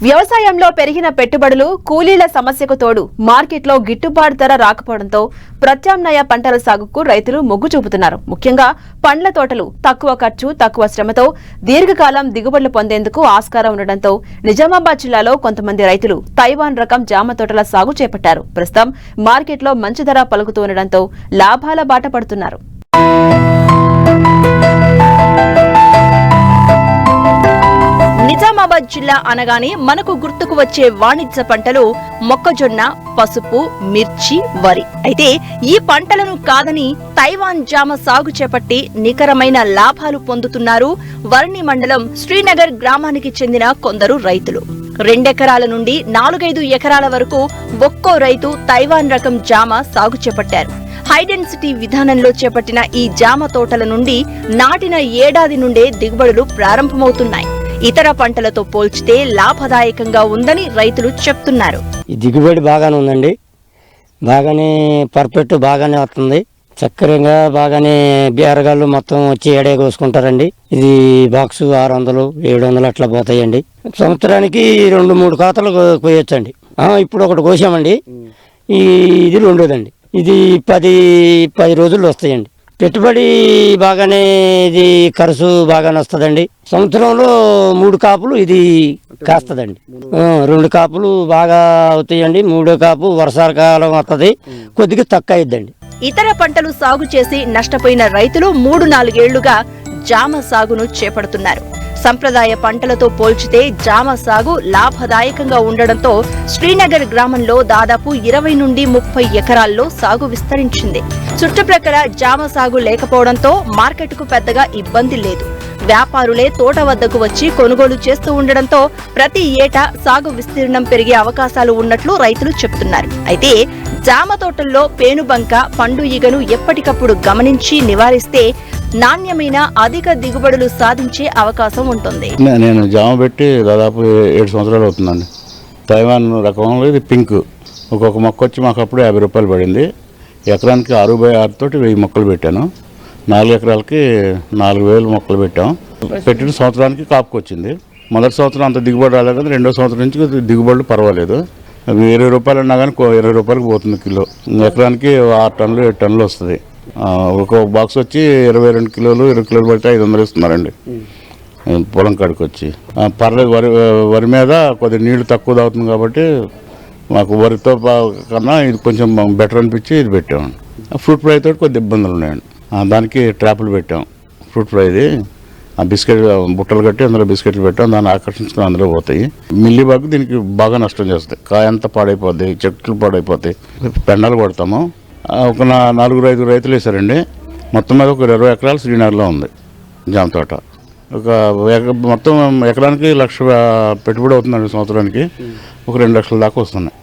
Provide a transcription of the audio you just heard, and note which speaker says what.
Speaker 1: వ్యవసాయంలో పెరిగిన పెట్టుబడులు కూలీల సమస్యకు తోడు మార్కెట్లో గిట్టుబాటు ధర రాకపోవడంతో ప్రత్యామ్నాయ పంటల సాగుకు రైతులు మొగ్గు చూపుతున్నారు. ముఖ్యంగా పండ్ల తోటలు తక్కువ ఖర్చు తక్కువ శ్రమతో దీర్ఘకాలం దిగుబడులు పొందేందుకు ఆస్కారం ఉండడంతో నిజామాబాద్ జిల్లాలో కొంతమంది రైతులు తైవాన్ రకం జామ తోటల సాగు చేపట్టారు. ప్రస్తుతం మార్కెట్లో మంచి ధర పలుకుతూ ఉండడంతో లాభాల బాట పడుతున్నారు. నిజామాబాద్ జిల్లా అనగానే మనకు గుర్తుకు వచ్చే వాణిజ్య పంటలు మొక్కజొన్న, పసుపు, మిర్చి, వరి. అయితే ఈ పంటలను కాదని తైవాన్ జామ సాగు చేపట్టి నికరమైన లాభాలు పొందుతున్నారు వర్ణి మండలం శ్రీనగర్ గ్రామానికి చెందిన కొందరు రైతులు. 2 ఎకరాల నుండి 4-5 ఎకరాల వరకు ఒక్కో రైతు తైవాన్ రకం జామ సాగు చేపట్టారు. హైడెన్సిటీ విధానంలో చేపట్టిన ఈ జామ తోటల నుండి నాటిన ఏడాది నుండే దిగుబడులు ప్రారంభమవుతున్నాయి. ఇతర పంటలతో పోల్చితే లాభదాయకంగా ఉందని రైతులు చెప్తున్నారు.
Speaker 2: ఈ దిగుబడి బాగానే ఉందండి, బాగానే పర్ఫెక్ట్ బాగానే వస్తుంది. చక్కరంగా బాగానే బీరగాళ్ళు మొత్తం వచ్చి ఏడే కోసుకుంటారండి. ఇది బాక్స్ 600-700 అట్లా పోతాయండి. సంవత్సరానికి 2-3 ఖాతాలు కోయొచ్చండి. ఇప్పుడు ఒకటి కోసామండి, ఇది రెండోదండి. ఇది 10 రోజుల్లో వస్తాయండి. పెట్టుబడి బాగానే, ఇది ఖర్చు బాగానే వస్తుందండి. సంవత్సరంలో 3 కాపులు ఇది కాస్తుందండి. 2 కాపులు బాగా అవుతాయండి. 3వ కాపు వర్షాకాలం వస్తుంది, కొద్దిగా తక్కువ అయిద్దండి.
Speaker 1: ఇతర పంటలు సాగు చేసి నష్టపోయిన రైతులు 3-4 ఏళ్లుగా జామ సాగును చేపడుతున్నారు. సంప్రదాయ పంటలతో పోల్చితే జామ సాగు లాభదాయకంగా ఉండడంతో శ్రీనగర్ గ్రామంలో దాదాపు 20-30 ఎకరాల్లో సాగు విస్తరించింది. చుట్టుప్రక్కల జామ సాగు లేకపోవడంతో మార్కెట్కు పెద్దగా ఇబ్బంది లేదు. వ్యాపారులే తోట వద్దకు వచ్చి కొనుగోలు చేస్తూ ఉండడంతో ప్రతి ఏటా సాగు విస్తీర్ణం పెరిగే అవకాశాలు ఉన్నట్లు రైతులు చెబుతున్నారు. అయితే జామ తోటల్లో పేనుబంక, పండు ఈగను ఎప్పటికప్పుడు గమనించి నివారిస్తే నాణ్యమైన అధిక దిగుబడులు సాధించే అవకాశం ఉంటుంది.
Speaker 3: నేను జామ పెట్టి దాదాపు 7 సంవత్సరాలు అవుతుందండి. తైవాన్ రకంలో ఇది పింక్. ఒక్కొక్క మొక్క వచ్చి మాకు అప్పుడు 50 రూపాయలు పడింది. ఎకరానికి 6/6 తోటి 1000 మొక్కలు పెట్టాను. 4 ఎకరాలకి 4000 మొక్కలు పెట్టాం. పెట్టిన సంవత్సరానికి కాపుకి వచ్చింది. మొదటి సంవత్సరం అంత దిగుబడి రాలేదు, కానీ 2వ సంవత్సరం నుంచి దిగుబడులు పర్వాలేదు. 20 రూపాయలు అన్నా కానీ 20 రూపాయలకి పోతుంది కిలో. ఎకరానికి 6 టన్నులు 7 టన్నులు వస్తుంది. ఒక బాక్స్ వచ్చి 22 కిలోలు 20 కిలోలు పడితే 500 ఇస్తున్నారండి పొలం కాడికి వచ్చి. పర్లేదు. వరి మీద కొద్దిగా నీళ్లు తక్కువ తాగుతుంది కాబట్టి మాకు వరితో కన్నా ఇది కొంచెం బెటర్ అనిపించి ఇది పెట్టామండి. ఫ్రూట్ ఫ్రై తోటి కొద్ది ఇబ్బందులు ఉన్నాయండి. దానికి ట్రాపులు పెట్టాం. ఫ్రూట్ ఫ్రైది బిస్కెట్ బుట్టలు కట్టి అందులో బిస్కెట్లు పెట్టాం. దాన్ని ఆకర్షించుకుని అందులో పోతాయి. మిల్లీబాగ్ దీనికి బాగా నష్టం చేస్తాయి. కాయ అంతా పాడైపోతాయి, చెట్లు పాడైపోతాయి. పెండలు కొడతాము. ఒక 4-5 రైతులు వేశారండి. మొత్తం మీద ఒక 20 ఎకరాలు శ్రీనగర్లో ఉంది జామ తోట. మొత్తం ఎకరానికి 1,00,000 పెట్టుబడి అవుతుందండి. సంవత్సరానికి ఒక 2 లక్షల దాకా వస్తున్నాయి.